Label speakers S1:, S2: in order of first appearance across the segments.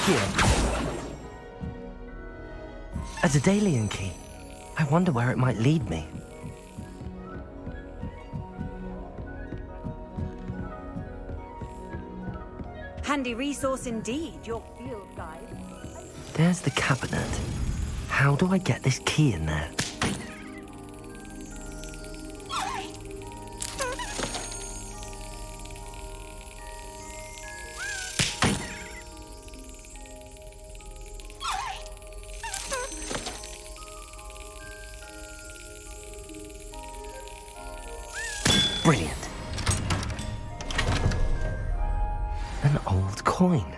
S1: here. A Daedalian key. I wonder where it might lead me.
S2: Handy resource indeed, your field guide.
S1: There's the cabinet. How do I get this key in there? Brilliant. An old coin.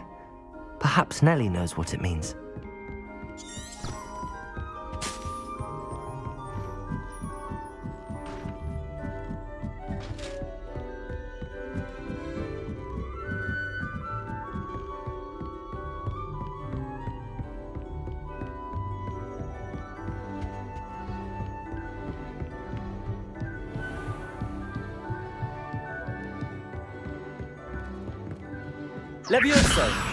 S1: Perhaps Nellie knows what it means.
S3: Levioso!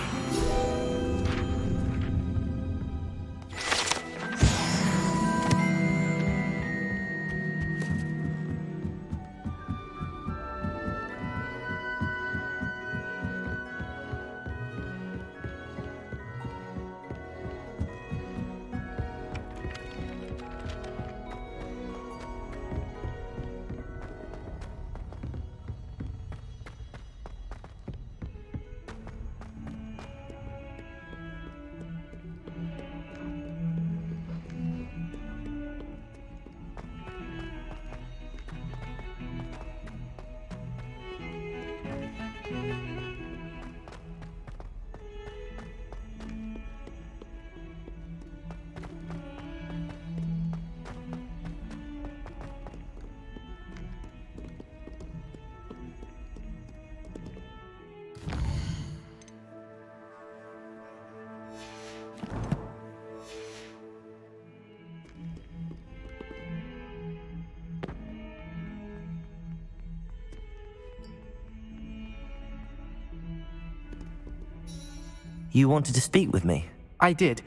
S1: You wanted to speak with me?
S4: I did.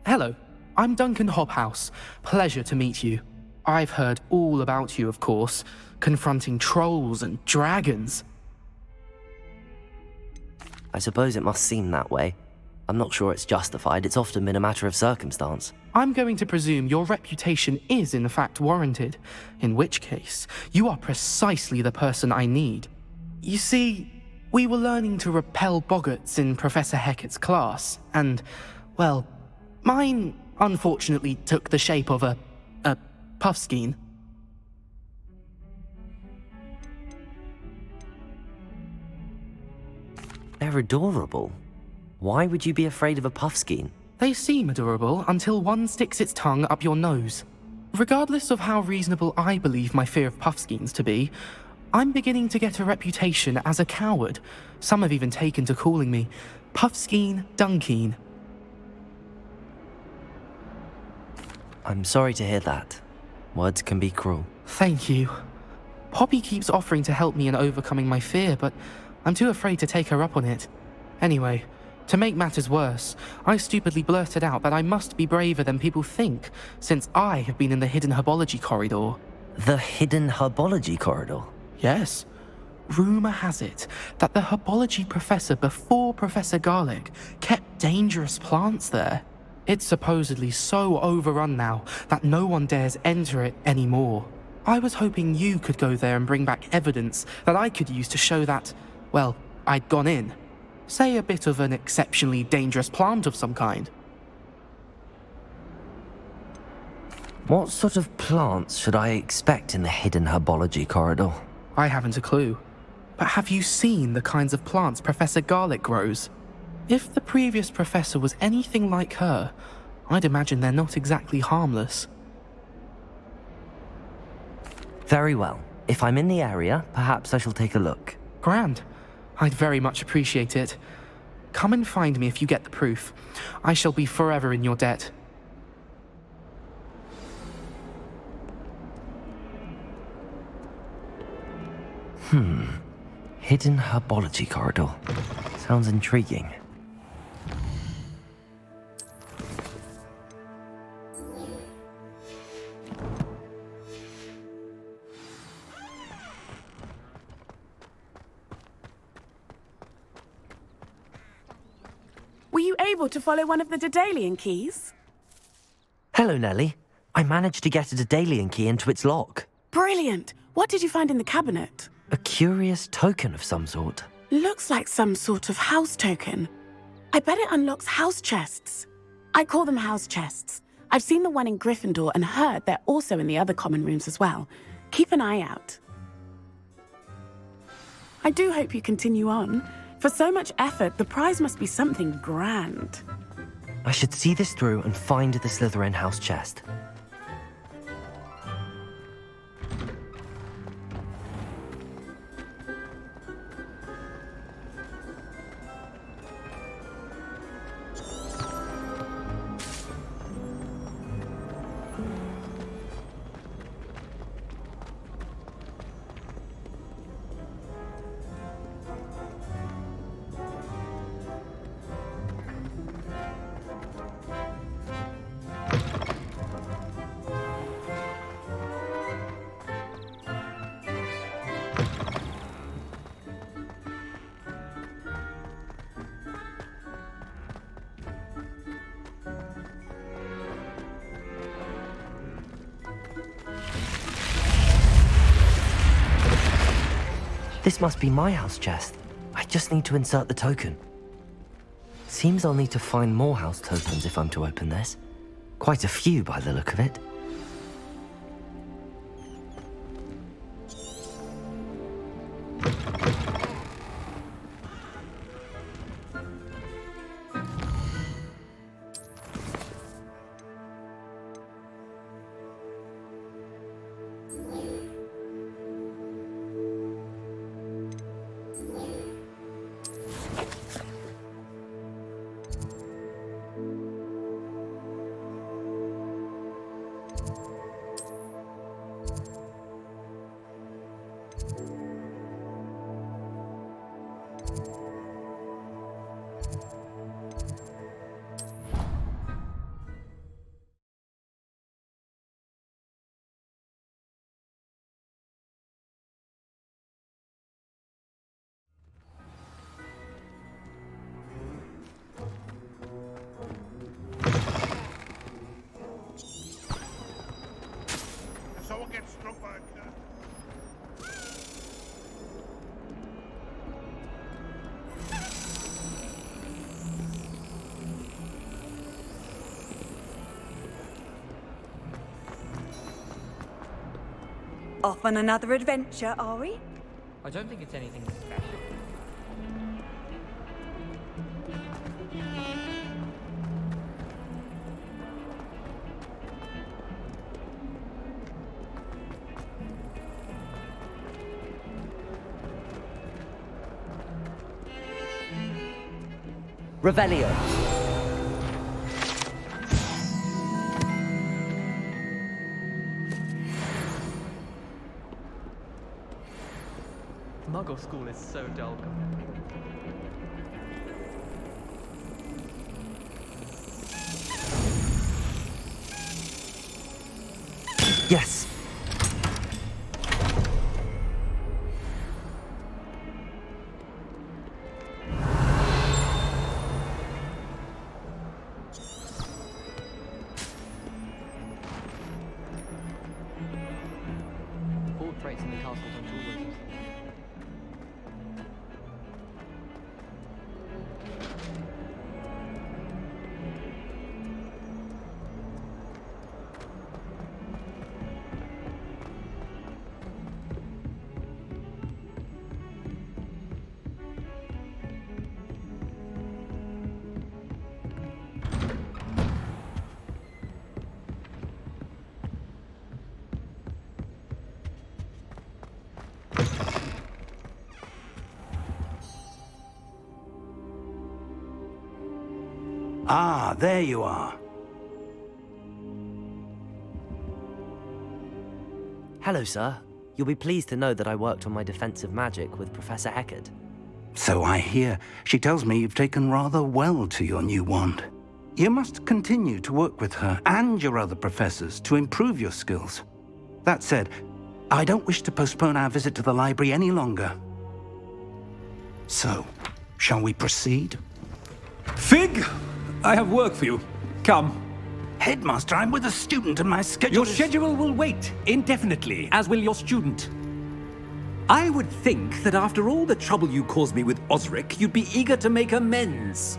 S4: Hello, I'm Duncan Hobhouse. Pleasure to meet you. I've heard all about you, of course, confronting trolls and dragons.
S1: I suppose it must seem that way. I'm not sure it's justified. It's often been a matter of circumstance.
S4: I'm going to presume your reputation is in fact warranted, in which case, you are precisely the person I need. You see, we were learning to repel boggarts in Professor Hecat's class, and, well, mine unfortunately took the shape of a puffskein.
S1: They're adorable. Why would you be afraid of a puffskein?
S4: They seem adorable until one sticks its tongue up your nose. Regardless of how reasonable I believe my fear of puffskeins to be, I'm beginning to get a reputation as a coward. Some have even taken to calling me Puffskein Dunkeen.
S1: I'm sorry to hear that. Words can be cruel.
S4: Thank you. Poppy keeps offering to help me in overcoming my fear, but I'm too afraid to take her up on it. Anyway, to make matters worse, I stupidly blurted out that I must be braver than people think, since I have been in the hidden herbology corridor.
S1: The hidden herbology corridor?
S4: Yes. Rumour has it that the herbology professor before Professor Garlic kept dangerous plants there. It's supposedly so overrun now that no one dares enter it anymore. I was hoping you could go there and bring back evidence that I could use to show that, well, I'd gone in. Say a bit of an exceptionally dangerous plant of some kind.
S1: What sort of plants should I expect in the hidden herbology corridor?
S4: I haven't a clue. But have you seen the kinds of plants Professor Garlic grows? If the previous professor was anything like her, I'd imagine they're not exactly harmless.
S1: Very well. If I'm in the area, perhaps I shall take a look.
S4: Grand. I'd very much appreciate it. Come and find me if you get the proof. I shall be forever in your debt.
S1: Hidden herbology corridor. Sounds intriguing.
S5: Were you able to follow one of the Daedalian keys?
S1: Hello, Nellie. I managed to get a Daedalian key into its lock.
S5: Brilliant! What did you find in the cabinet?
S1: A curious token of some sort.
S5: Looks like some sort of house token. I bet it unlocks house chests. I call them house chests. I've seen the one in Gryffindor and heard they're also in the other common rooms as well. Keep an eye out. I do hope you continue on. For so much effort, the prize must be something grand.
S1: I should see this through and find the Slytherin house chest. This must be my house chest. I just need to insert the token. Seems I'll need to find more house tokens if I'm to open this. Quite a few by the look of it.
S6: Someone gets struck by a cat.
S2: Off on another adventure, are we?
S3: I don't think it's anything special.
S1: Revelio.
S3: Muggle school is so dull.
S1: Yes.
S3: Portraits in the castles on tourism.
S6: Ah, there you are.
S1: Hello, sir. You'll be pleased to know that I worked on my defensive magic with Professor Eckert.
S6: So I hear. She tells me you've taken rather well to your new wand. You must continue to work with her and your other professors to improve your skills. That said, I don't wish to postpone our visit to the library any longer. So, shall we proceed?
S7: Fig, I have work for you. Come.
S6: Headmaster, I'm with a student and my schedule
S7: Your
S6: is...
S7: schedule will wait indefinitely, as will your student. I would think that after all the trouble you caused me with Osric, you'd be eager to make amends.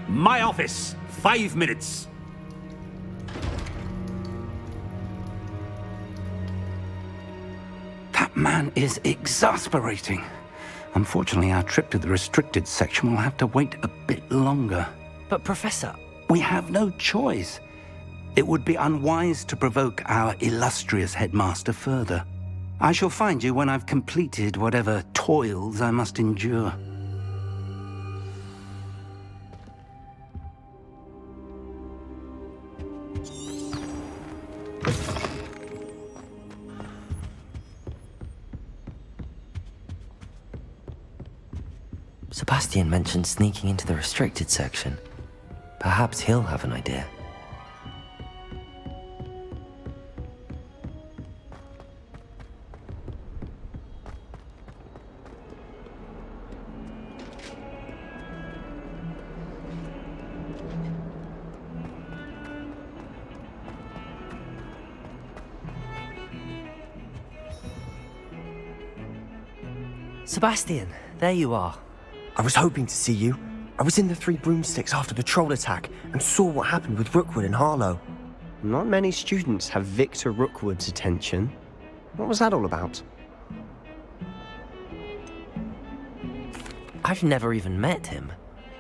S7: My office, 5 minutes.
S6: That man is exasperating. Unfortunately, our trip to the restricted section will have to wait a bit longer.
S1: But, Professor,
S6: We have no choice. It would be unwise to provoke our illustrious headmaster further. I shall find you when I've completed whatever toils I must endure.
S1: Sebastian mentioned sneaking into the restricted section. Perhaps he'll have an idea. Sebastian, there you are.
S8: I was hoping to see you. I was in the Three Broomsticks after the troll attack and saw what happened with Rookwood and Harlow. Not many students have Victor Rookwood's attention. What was that all about?
S1: I've never even met him.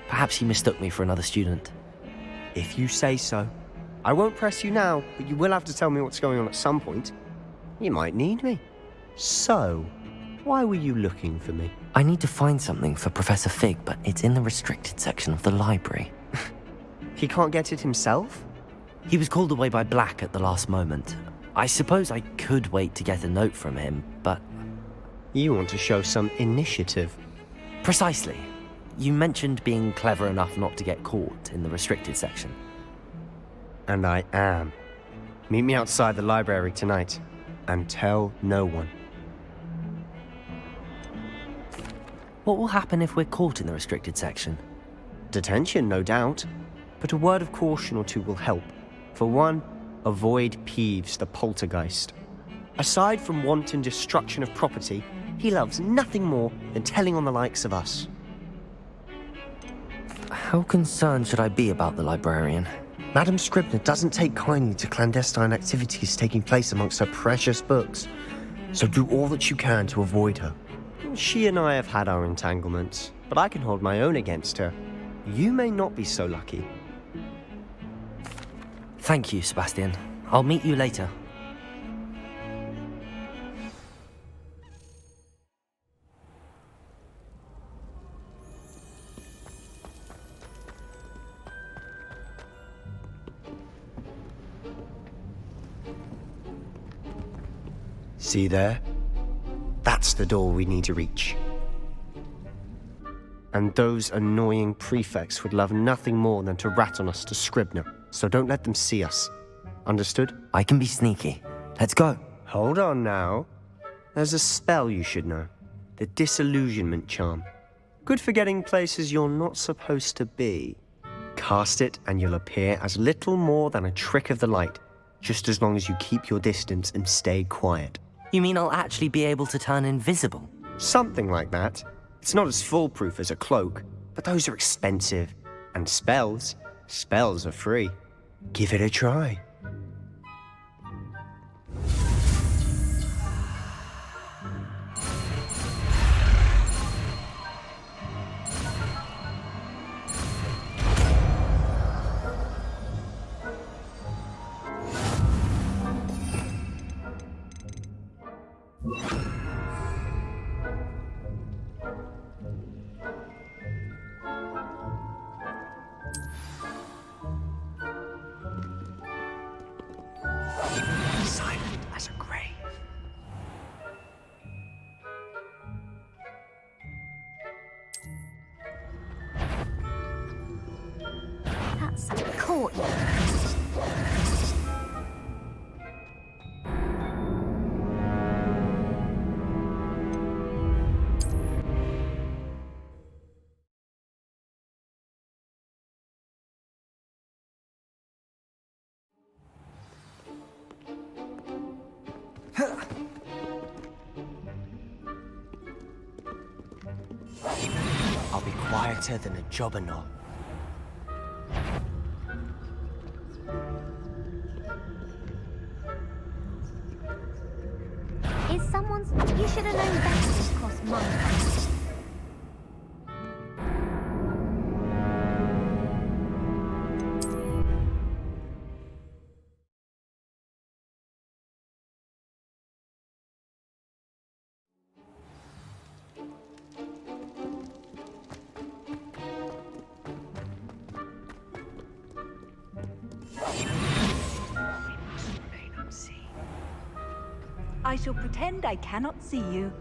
S1: Perhaps he mistook me for another student.
S8: If you say so. I won't press you now, but you will have to tell me what's going on at some point. You might need me. So, why were you looking for me?
S1: I need to find something for Professor Fig, but it's in the restricted section of the library.
S8: He can't get it himself?
S1: He was called away by Black at the last moment. I suppose I could wait to get a note from him, but...
S8: You want to show some initiative.
S1: Precisely. You mentioned being clever enough not to get caught in the restricted section.
S8: And I am. Meet me outside the library tonight, and tell no one.
S1: What will happen if we're caught in the restricted section?
S8: Detention, no doubt. But a word of caution or two will help. For one, avoid Peeves, the poltergeist. Aside from wanton destruction of property, he loves nothing more than telling on the likes of us.
S1: How concerned should I be about the librarian?
S8: Madam Scribner doesn't take kindly to clandestine activities taking place amongst her precious books, so do all that you can to avoid her. She and I have had our entanglements, but I can hold my own against her. You may not be so lucky.
S1: Thank you, Sebastian. I'll meet you later.
S8: See there? That's the door we need to reach. And those annoying prefects would love nothing more than to rat on us to Scribner, so don't let them see us. Understood?
S1: I can be sneaky. Let's go.
S8: Hold on now. There's a spell you should know. The Disillusionment Charm. Good for getting places you're not supposed to be. Cast it and you'll appear as little more than a trick of the light, just as long as you keep your distance and stay quiet.
S1: You mean I'll actually be able to turn invisible?
S8: Something like that. It's not as foolproof as a cloak, but those are expensive. And spells are free. Give it a try.
S2: That's a courtyard.
S8: I'll be quieter than a jobberknoll.
S9: Is someone's... You should have known better than to cross my path.
S2: I shall pretend I cannot see you.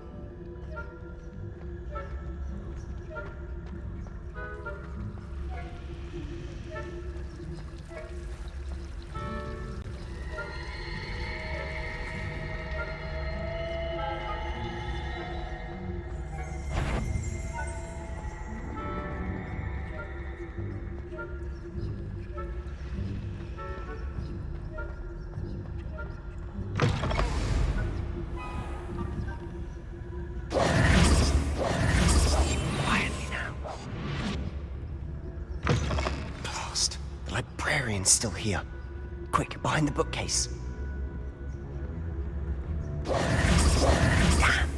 S8: Librarian's still here. Quick, behind the bookcase.
S1: Damn!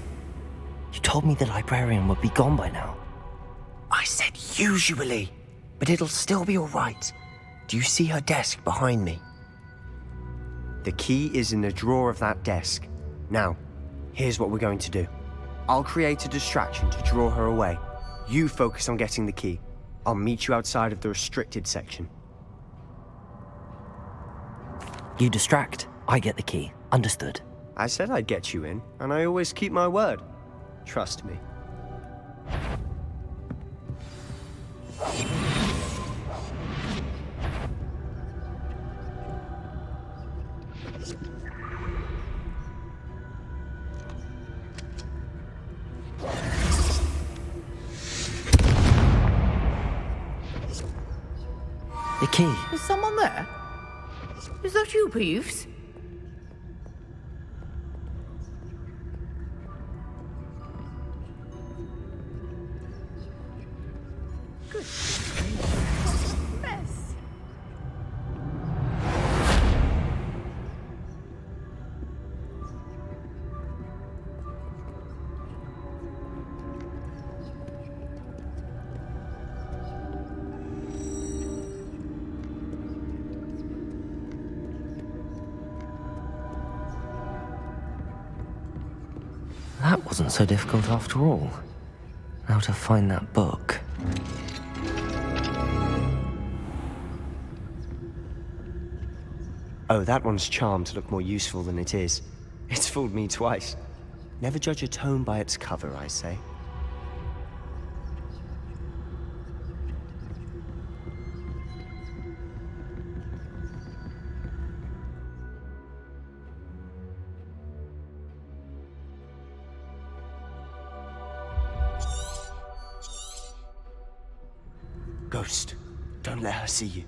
S1: You told me the librarian would be gone by now.
S8: I said usually, but it'll still be all right. Do you see her desk behind me? The key is in the drawer of that desk. Now, here's what we're going to do. I'll create a distraction to draw her away. You focus on getting the key. I'll meet you outside of the restricted section.
S1: You distract, I get the key. Understood.
S8: I said I'd get you in, and I always keep my word. Trust me.
S1: The key.
S10: Is someone there? Is that you, Peeves? Good. Mess.
S1: That wasn't so difficult after all. Now to find that book.
S8: Oh, that one's charmed to look more useful than it is. It's fooled me twice. Never judge a tome by its cover, I say. Ghost, don't let her see you.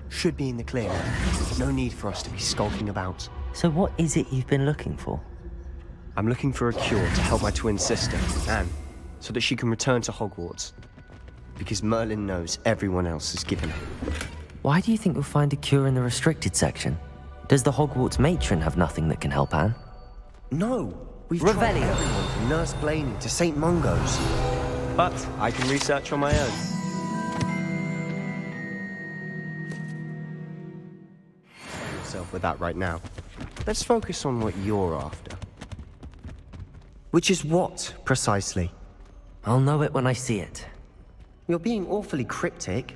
S8: Should be in the clear now. No need for us to be skulking about.
S1: So what is it you've been looking for?
S8: I'm looking for a cure to help my twin sister, Anne, so that she can return to Hogwarts. Because Merlin knows everyone else has given up.
S1: Why do you think you'll find a cure in the restricted section? Does the Hogwarts matron have nothing that can help Anne?
S8: No! We've tried
S1: Revelio.
S8: everyone from Nurse Blaney to St. Mungo's. But I can research on my own. Yourself with that right now. Let's focus on what you're after. Which is what, precisely?
S1: I'll know it when I see it.
S8: You're being awfully cryptic.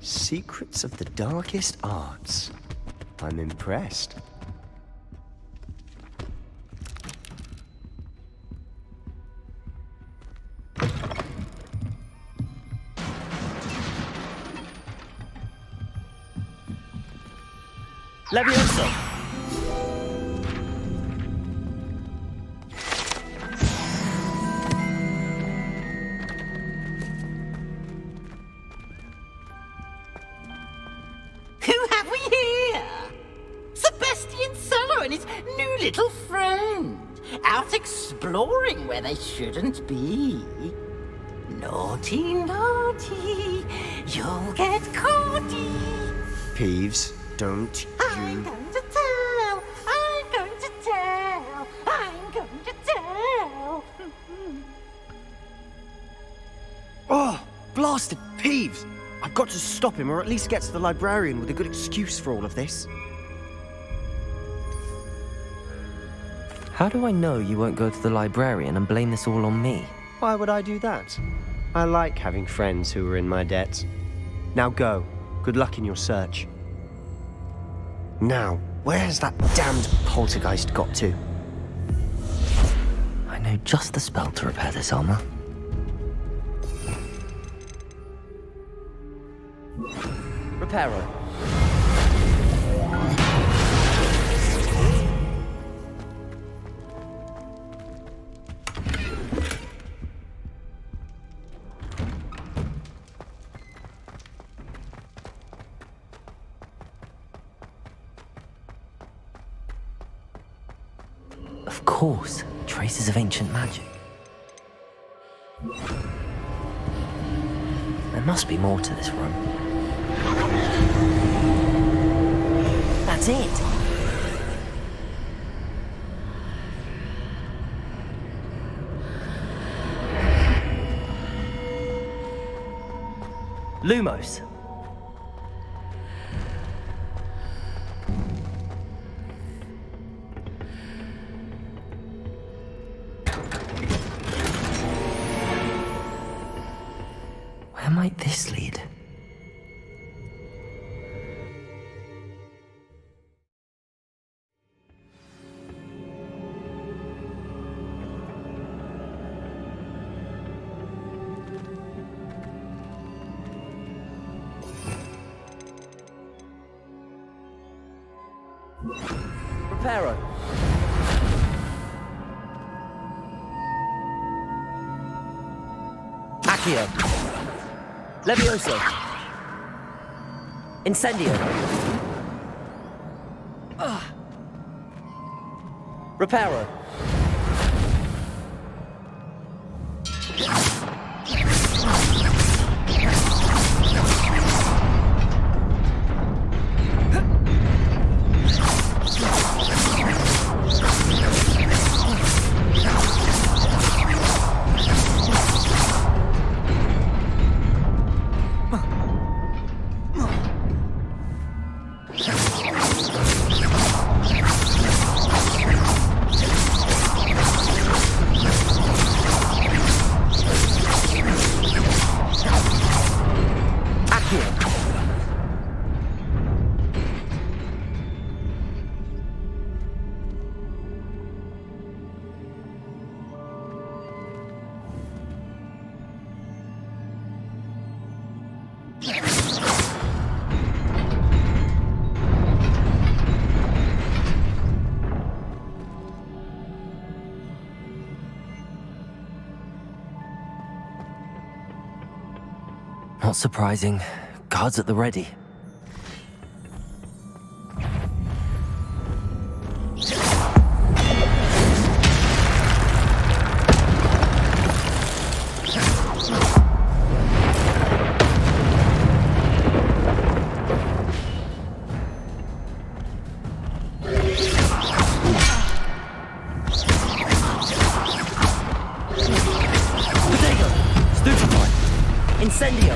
S8: Secrets of the darkest arts. I'm impressed.
S1: Levioso!
S10: Who have we here? Sebastian Solo and his new little friend. Out exploring where they shouldn't be. Naughty, naughty. You'll get caughty.
S8: Peeves, don't
S10: I'm
S8: you...
S10: going to tell. I'm going to tell. I'm going to tell.
S8: Oh, blasted Peeves! I've got to stop him, or at least get to the librarian with a good excuse for all of this.
S1: How do I know you won't go to the librarian and blame this all on me?
S8: Why would I do that? I like having friends who are in my debt. Now go. Good luck in your search. Now, where has that damned poltergeist got to?
S1: I know just the spell to repair this armor. Reparo. Of course, traces of ancient magic. There must be more to this room. That's it! Lumos. Where might this lead? Reparo. Accio. Levioso. Incendio. Reparo. Not surprising. Guards at the ready. Stupefy! Incendio!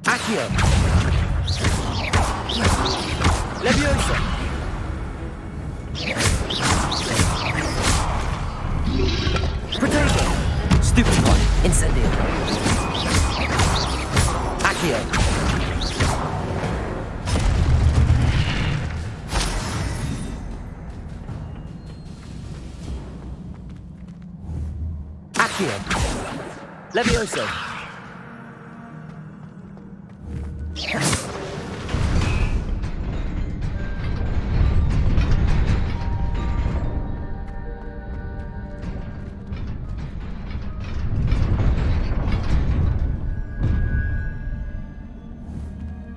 S1: Accio! Leviosa! Protego! Stupid one! Incendio! Accio! Accio! Leviosa!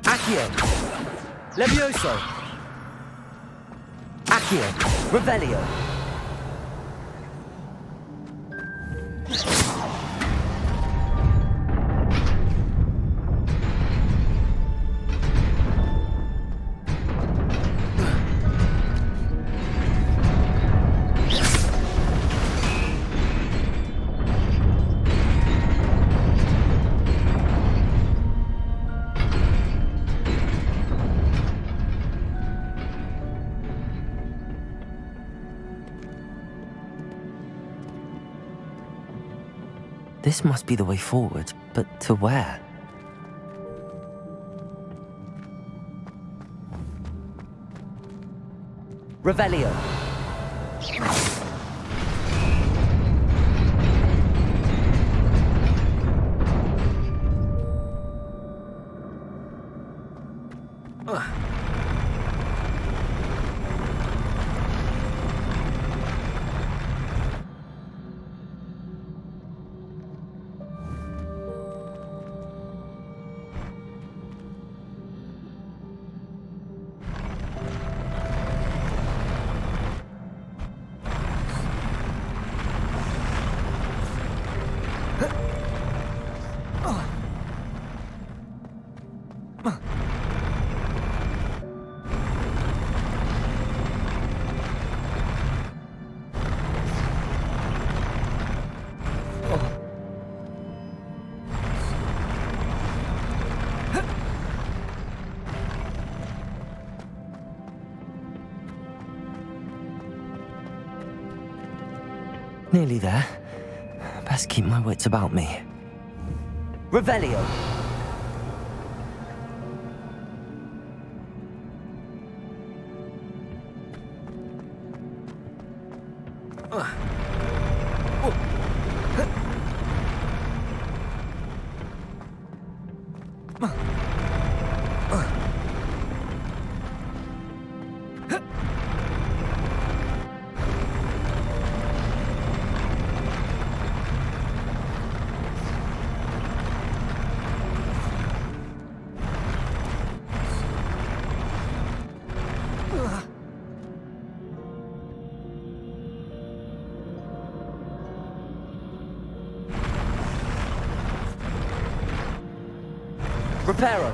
S1: Accio! Levioso! Accio! Revelio! This must be the way forward, but to where? Revelio! Nearly there. Best keep my wits about me. Revelio! Reparo!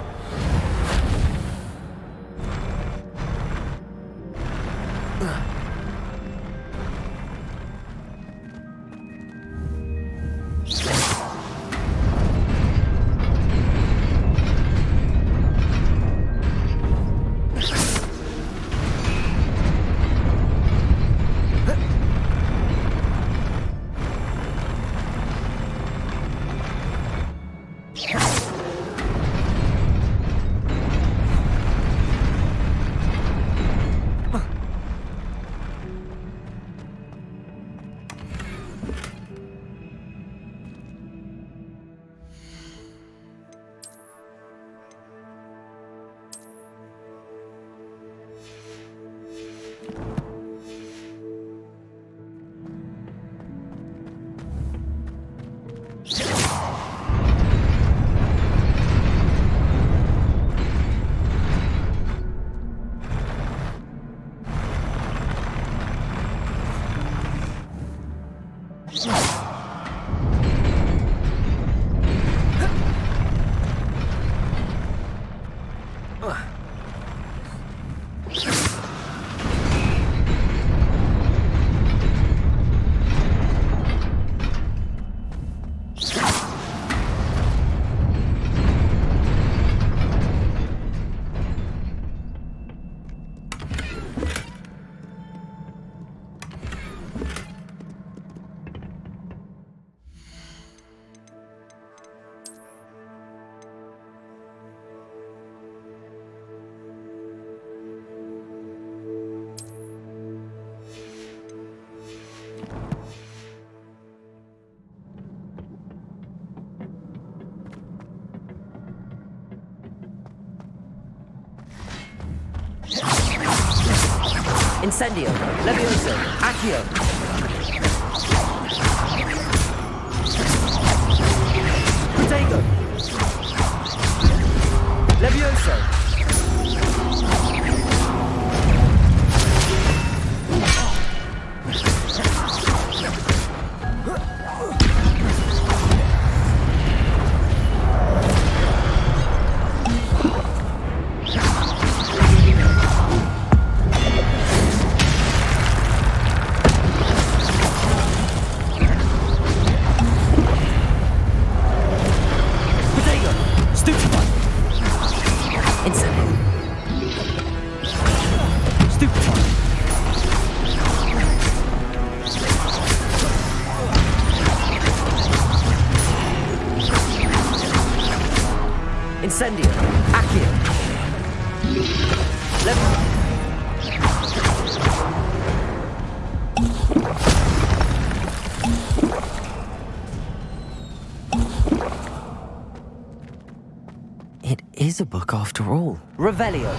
S1: Incendio, Levioso, Accio. Protego. Levioso. Incendio, Accio. It is a book after all. Revelio.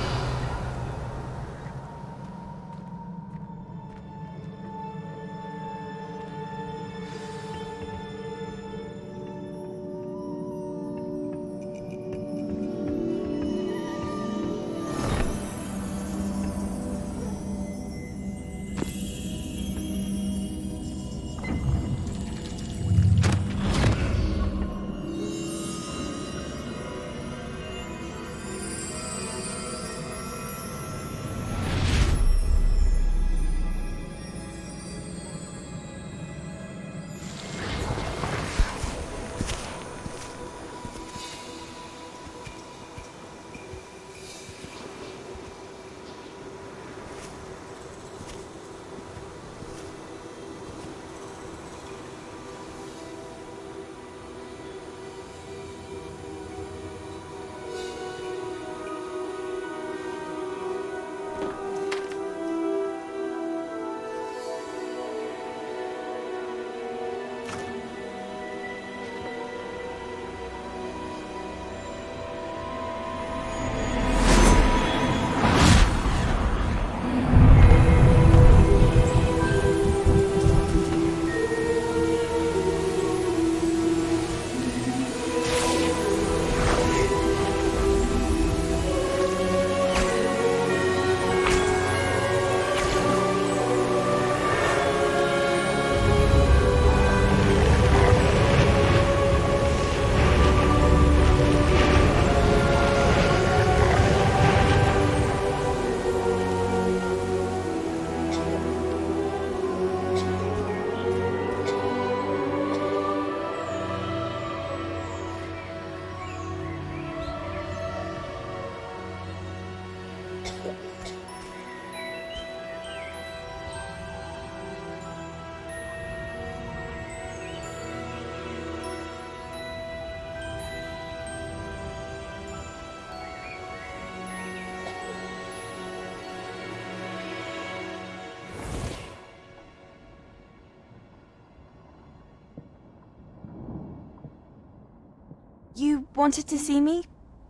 S9: You wanted to see me?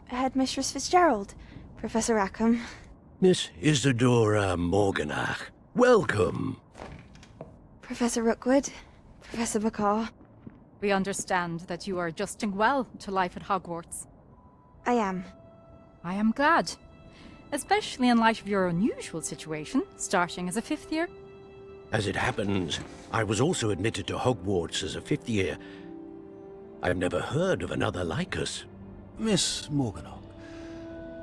S9: Headmistress Fitzgerald, Professor Rackham.
S11: Miss Isadora Morganach, welcome.
S9: Professor Rookwood, Professor Bakar.
S12: We understand that you are adjusting well to life at Hogwarts.
S9: I am.
S12: I am glad. Especially in light of your unusual situation, starting as a 5th year.
S11: As it happens, I was also admitted to Hogwarts as a fifth year. I've never heard of another like us.
S13: Miss Morganach,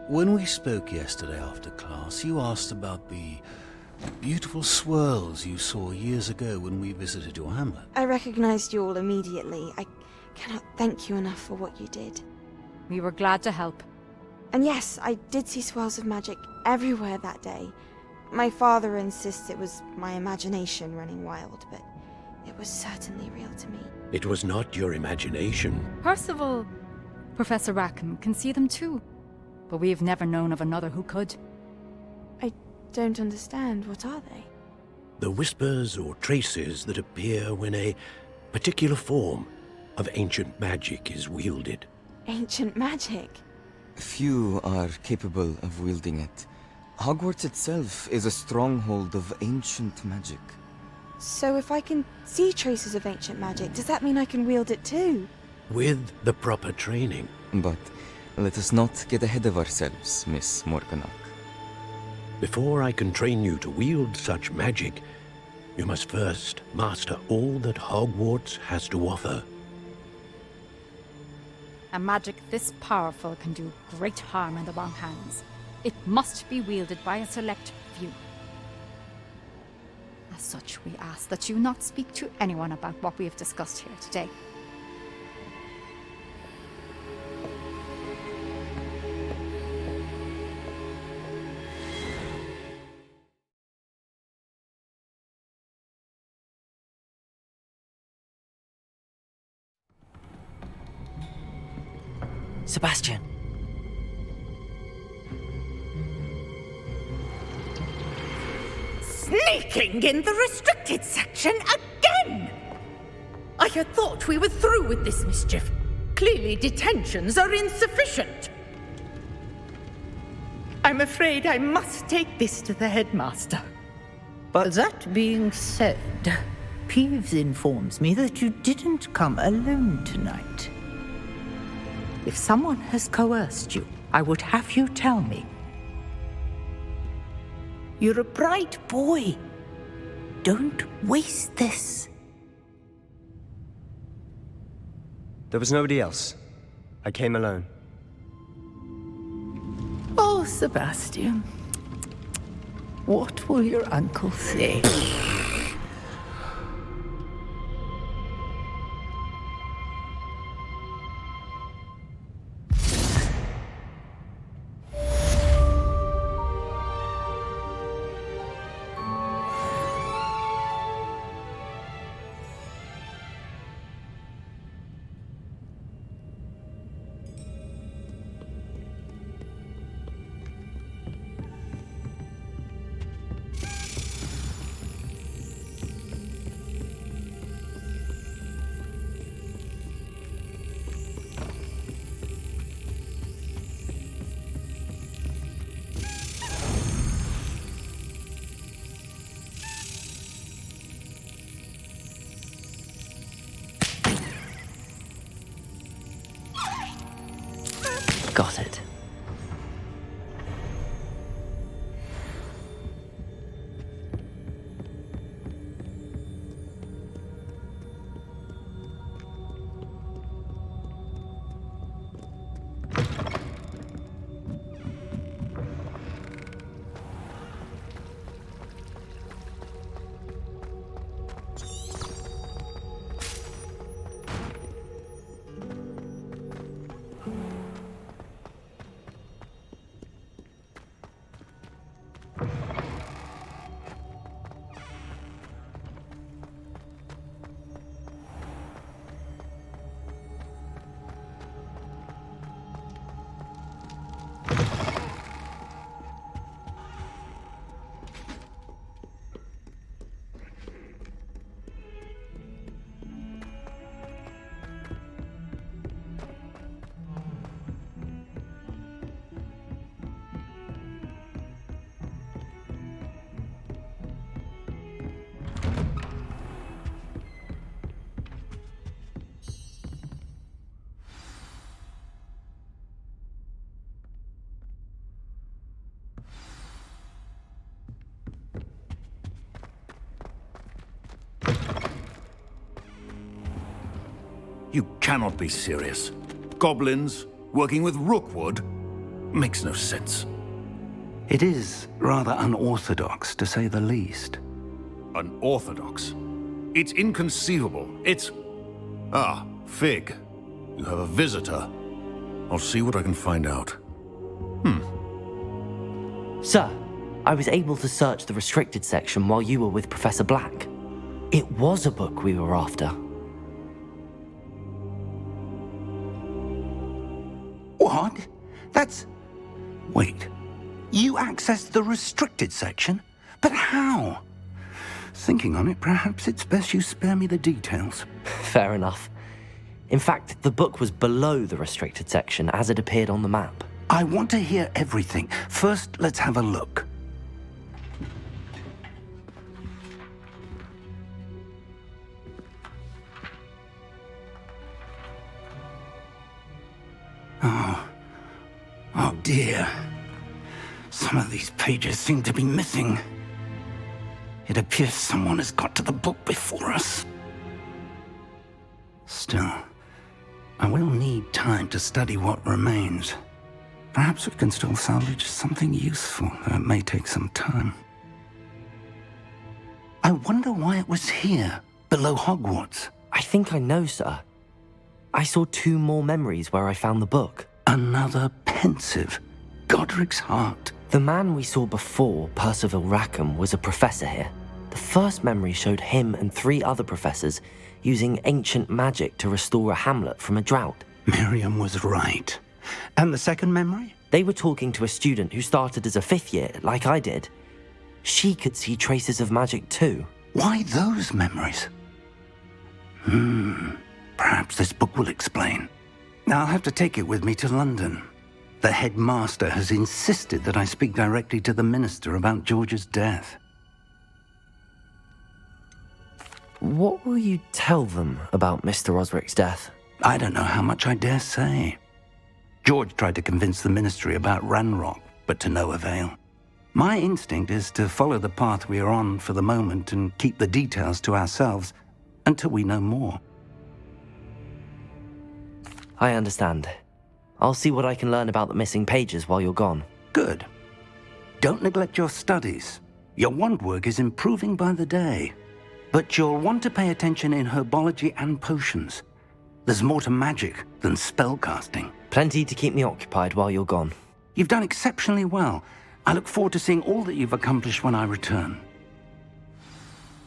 S13: when we spoke yesterday after class, you asked about the beautiful swirls you saw years ago when we visited your hamlet.
S9: I recognized you all immediately. I cannot thank you enough for what you did.
S12: We were glad to help.
S9: And yes, I did see swirls of magic everywhere that day. My father insists it was my imagination running wild, but it was certainly real to me.
S11: It was not your imagination.
S12: Percival, Professor Rackham can see them too. But we have never known of another who could.
S9: I don't understand. What are they?
S11: The whispers or traces that appear when a particular form of ancient magic is wielded.
S9: Ancient magic?
S14: Few are capable of wielding it. Hogwarts itself is a stronghold of ancient magic.
S9: So if I can see traces of ancient magic, does that mean I can wield it too?
S11: With the proper training.
S14: But let us not get ahead of ourselves, Miss Morganach.
S11: Before I can train you to wield such magic, you must first master all that Hogwarts has to offer.
S12: A magic this powerful can do great harm in the wrong hands. It must be wielded by a select few. As such, we ask that you not speak to anyone about what we have discussed here today.
S1: Sebastian!
S10: Sneaking in the restricted section again! I had thought we were through with this mischief. Clearly detentions are insufficient. I'm afraid I must take this to the headmaster.
S15: But that being said, Peeves informs me that you didn't come alone tonight. If someone has coerced you, I would have you tell me. You're a bright boy. Don't waste this.
S8: There was nobody else. I came alone.
S15: Oh, Sebastian. What will your uncle say?
S13: You cannot be serious. Goblins working with Rookwood? Makes no sense.
S6: It is rather unorthodox, to say the least.
S13: Unorthodox? It's inconceivable. It's... Ah, Fig. You have a visitor. I'll see what I can find out.
S1: Sir, I was able to search the restricted section while you were with Professor Black. It was a book we were after.
S6: What? That's... Wait. You accessed the restricted section? But how? Thinking on it, perhaps it's best you spare me the details.
S1: Fair enough. In fact, the book was below the restricted section as it appeared on the map.
S6: I want to hear everything. First, let's have a look. Oh dear. Some of these pages seem to be missing. It appears someone has got to the book before us. Still, I will need time to study what remains. Perhaps we can still salvage something useful, though it may take some time. I wonder why it was here, below Hogwarts.
S1: I think I know, sir. I saw 2 more memories where I found the book.
S6: Another pensive. Godric's heart.
S1: The man we saw before, Percival Rackham, was a professor here. The first memory showed him and 3 other professors using ancient magic to restore a hamlet from a drought.
S6: Miriam was right. And the second memory?
S1: They were talking to a student who started as a 5th year, like I did. She could see traces of magic too.
S6: Why those memories? Perhaps this book will explain. I'll have to take it with me to London. The headmaster has insisted that I speak directly to the minister about George's death.
S1: What will you tell them about Mr. Osric's death?
S6: I don't know how much I dare say. George tried to convince the ministry about Ranrock, but to no avail. My instinct is to follow the path we are on for the moment and keep the details to ourselves until we know more.
S1: I understand. I'll see what I can learn about the missing pages while you're gone.
S6: Good. Don't neglect your studies. Your wand work is improving by the day. But you'll want to pay attention in herbology and potions. There's more to magic than spellcasting.
S1: Plenty to keep me occupied while you're gone.
S6: You've done exceptionally well. I look forward to seeing all that you've accomplished when I return.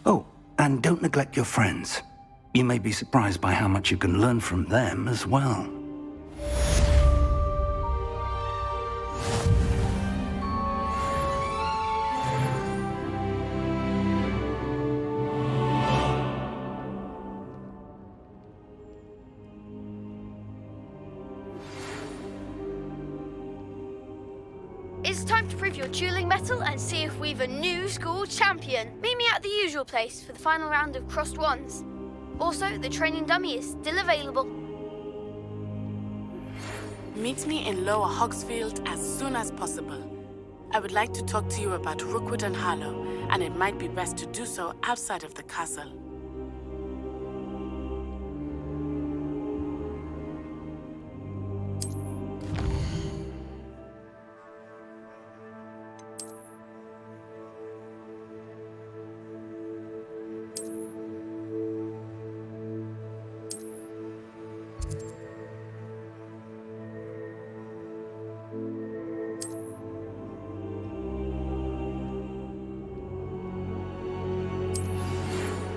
S6: Oh, and don't neglect your friends. You may be surprised by how much you can learn from them as well.
S16: It's time to prove your dueling mettle and see if we've a new school champion. Meet me at the usual place for the final round of crossed wands. Also, the training dummy is still available.
S5: Meet me in Lower Hogsfield as soon as possible. I would like to talk to you about Rookwood and Harlow, and it might be best to do so outside of the castle.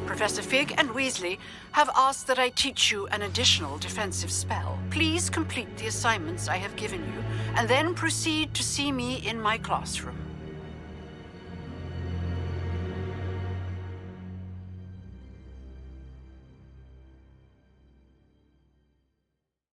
S17: Professor Fig and Weasley have asked that I teach you an additional defensive spell. Please complete the assignments I have given you, and then proceed to see me in my classroom.